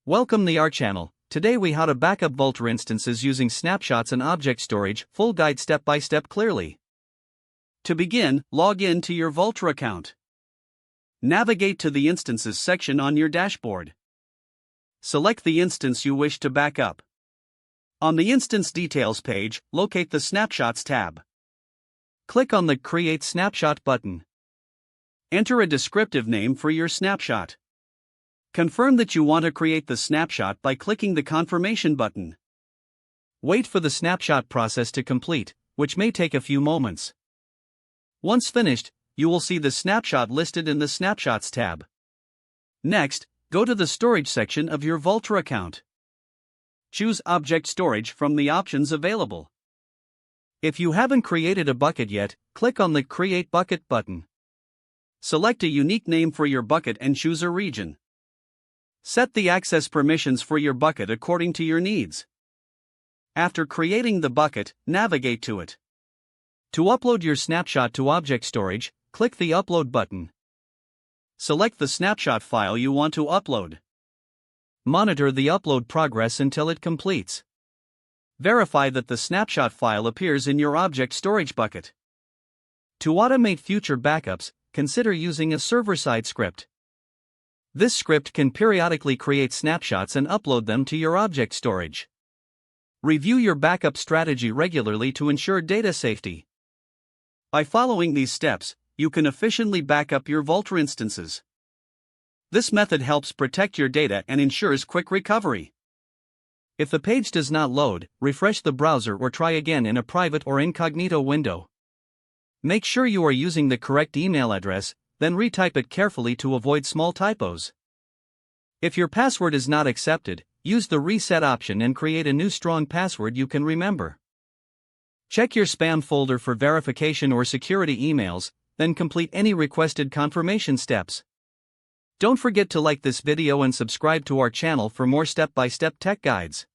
Welcome to our channel. Today we how to backup Vultr instances using snapshots and object storage, full guide step by step clearly. To begin, log in to your Vultr account. Navigate to the Instances section on your dashboard. Select the instance you wish to backup. On the Instance Details page, locate the Snapshots tab. Click on the Create Snapshot button. Enter a descriptive name for your snapshot. Confirm that you want to create the snapshot by clicking the Confirmation button. Wait for the snapshot process to complete, which may take a few moments. Once finished, you will see the snapshot listed in the Snapshots tab. Next, go to the Storage section of your Vultr account. Choose Object Storage from the options available. If you haven't created a bucket yet, click on the Create Bucket button. Select a unique name for your bucket and choose a region. Set the access permissions for your bucket according to your needs. After creating the bucket, navigate to it. To upload your snapshot to object storage, click the Upload button. Select the snapshot file you want to upload. Monitor the upload progress until it completes. Verify that the snapshot file appears in your object storage bucket. To automate future backups, consider using a server-side script. This script can periodically create snapshots and upload them to your object storage. Review your backup strategy regularly to ensure data safety. By following these steps, you can efficiently backup your Vultr instances. This method helps protect your data and ensures quick recovery. If the page does not load, refresh the browser or try again in a private or incognito window. Make sure you are using the correct email address, then retype it carefully to avoid small typos. If your password is not accepted, use the reset option and create a new strong password you can remember. Check your spam folder for verification or security emails, then complete any requested confirmation steps. Don't forget to like this video and subscribe to our channel for more step-by-step tech guides.